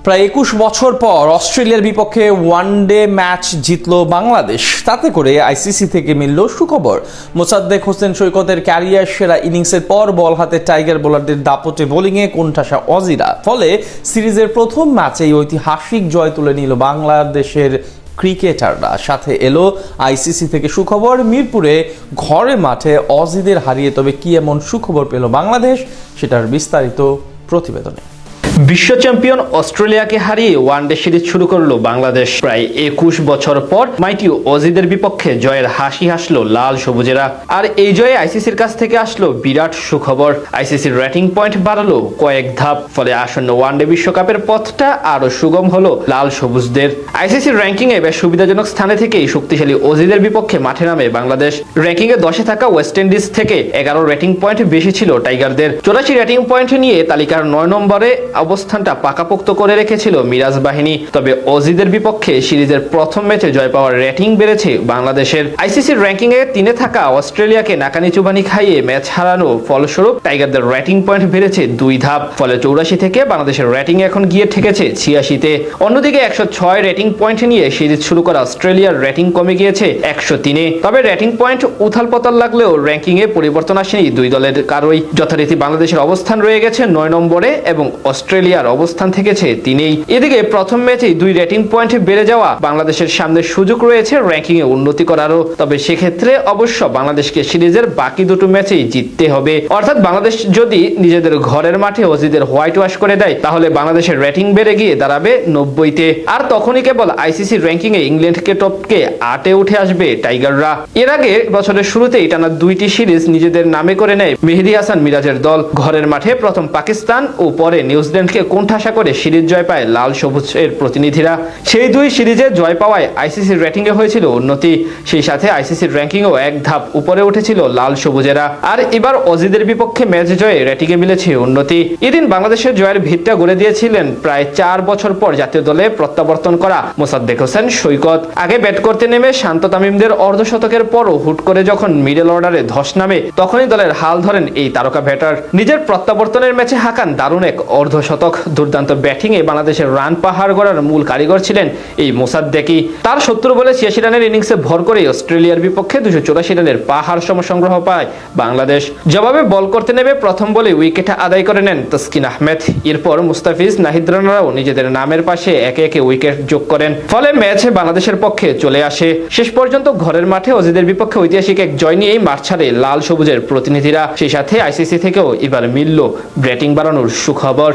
প্রায় ২১ বছর পর অস্ট্রেলিয়ার বিপক্ষে ওয়ানডে ম্যাচ জিতল বাংলাদেশ। তাতে করে আইসিসি থেকে মিলল সুখবর। মোসাদ্দেক হোসেন সৈকতের ক্যারিয়ার সেরা ইনিংসের পর বল হাতে টাইগার বোলারদের দাপটে বোলিংয়ে কোণঠাসা অজিরা। ফলে সিরিজের প্রথম ম্যাচেই ঐতিহাসিক জয় তুলে নিল বাংলাদেশের ক্রিকেটাররা। সাথে এলো আইসিসি থেকে সুখবর, মিরপুরে ঘরে মাঠে অজিদের হারিয়ে তবে কি এমন সুখবর পেল বাংলাদেশ, সেটার বিস্তারিত প্রতিবেদনে। বিশ্ব চ্যাম্পিয়ন অস্ট্রেলিয়াকে হারিয়ে ওয়ানডে সিরিজ শুরু করলো বাংলাদেশ। প্রায় ২১ বছর পর মাইটি অজিদের বিপক্ষে জয়ের হাসি হাসলো লাল সবুজেরা। আর এই জয়ে আইসিসির কাছ থেকে আসলো বিরাট সুখবর। আইসিসির রেটিং পয়েন্ট বাড়ালো কয়েক ধাপ, ফলে আসন্ন ওয়ানডে বিশ্বকাপের পথটা আরো সুগম হলো লাল সবুজদের। আইসিসির র্যাঙ্কিং এ বেশ সুবিধাজনক স্থানে থেকেই শক্তিশালী অজিদের বিপক্ষে মাঠে নামে বাংলাদেশ। র্যাঙ্কিং এ 10-এ থাকা ওয়েস্ট ইন্ডিজ থেকে 11 রেটিং পয়েন্ট বেশি ছিল টাইগারদের। 84 রেটিং পয়েন্ট নিয়ে তালিকার 9 নম্বরে অবস্থানটা পাকাপোক্ত করে রেখেছিল মিরাজ বাহিনী। তবে অজিদের বিপক্ষে সিরিজের প্রথম ম্যাচে জয় পাওয়ার রেটিং বেড়েছে বাংলাদেশের। আইসিসির র্যাঙ্কিং এ 3-এ থাকা অস্ট্রেলিয়াকে নাকানি চুবানি খাইয়ে ম্যাচ হারানো ফলস্বরূপ টাইগারদের রেটিং পয়েন্ট বেড়েছে 2 ধাপ। ফলে 84 থেকে বাংলাদেশের রেটিং এখন গিয়ে ঠেকেছে 86-তে। অন্যদিকে 106 রেটিং পয়েন্ট নিয়ে সিরিজ শুরু করা অস্ট্রেলিয়ার রেটিং কমে গিয়েছে 103-এ। তবে রেটিং পয়েন্ট উথাল পাতাল লাগলেও র্যাঙ্কিং এ পরিবর্তন আসেনি দুই দলের কারোই। যথারীতি বাংলাদেশের অবস্থান রয়ে গেছে 9 নম্বরে এবং অস্ট্রেলিয়ার অবস্থান থেকেছে 3-এই। এদিকে প্রথম ম্যাচেই 2 রেটিং পয়েন্ট বেড়ে যাওয়া বাংলাদেশের সামনে সুযোগ রয়েছে র্যাঙ্কিং এ উন্নতি করারও। তবে সেক্ষেত্রে অবশ্য বাংলাদেশকে সিরিজের বাকি দুটো ম্যাচেই জিততে হবে। অর্থাৎ বাংলাদেশ যদি নিজেদের ঘরের মাঠে অজিদের হোয়াইট ওয়াশ করে দেয়, তাহলে বাংলাদেশের রেটিং বেড়ে গিয়ে দাঁড়াবে 90-তে। আর তখনই কেবল আইসিসি র্যাঙ্কিং এ ইংল্যান্ডকে টপকে 8-এ উঠে আসবে টাইগাররা। এর আগে বছরের শুরুতেই টানা 2টি সিরিজ নিজেদের নামে করে নেয় মেহেদী হাসান মিরাজের দল। ঘরের মাঠে প্রথম পাকিস্তান ও পরে নিউজিল্যান্ডকে কোণঠাসা করে সিরিজ জয় পায় লাল সবুজের প্রতিনিধিরা। সেই 2 সিরিজে জয় পাওয়ায় আইসিসির রেটিং এ হয়েছিল উন্নতি। সেই সাথে আইসিসির র্যাঙ্কিং ও এক ধাপ উপরে উঠেছিল লাল সবুজেরা। আর এবার অজিদের বিপক্ষে ম্যাচ জয়ে রেটিং এ মিলেছে উন্নতি। এদিন বাংলাদেশের জয়ের ভিতটা গড়ে দিয়েছিলেন প্রায় 4 বছর পর জাতীয় দলে প্রত্যাবর্তন করা মোসাদ্দেক হোসেন সৈকত। আগে ব্যাট করতে নেমে শান্ত তামিমদের অর্ধশতকের পরও হুট করে যখন মিডল অর্ডারে ধস নামে, তখনই দলের হাল ধরেন এই তারকা ব্যাটার। নিজের প্রত্যাবর্তনের ম্যাচে হাঁকান দারুণ এক অর্ধশতক। দুর্দান্ত ব্যাটিং এ বাংলাদেশের রান পাহাড় গড়ার মূল কারিগর ছিলেন এই মোসাদ্দেকই। তার 70 বলে 86 রানের ইনিংসে ভর করে অস্ট্রেলিয়ার বিপক্ষে 284 রানের পাহাড় সম সংগ্রহ পায় বাংলাদেশ। জবাবে বল করতে নেমে প্রথম বলে উইকেট আদায় করে নেন তাসকিন আহমেদ। এরপর মুস্তাফিজ, নাহিদ রানারাও নিজেদের নামের পাশে একে একে উইকেট যোগ করেন। ফলে ম্যাচে বাংলাদেশের পক্ষে চলে আসে। শেষ পর্যন্ত ঘরের মাঠে অজিদের বিপক্ষে ঐতিহাসিক এক জয় নিয়েই মাঠ ছাড়ে লাল সবুজের প্রতিনিধিরা। সেই সাথে আইসিসি থেকেও এবার মিলল ব্যাটিং বাড়ানোর সুখবর।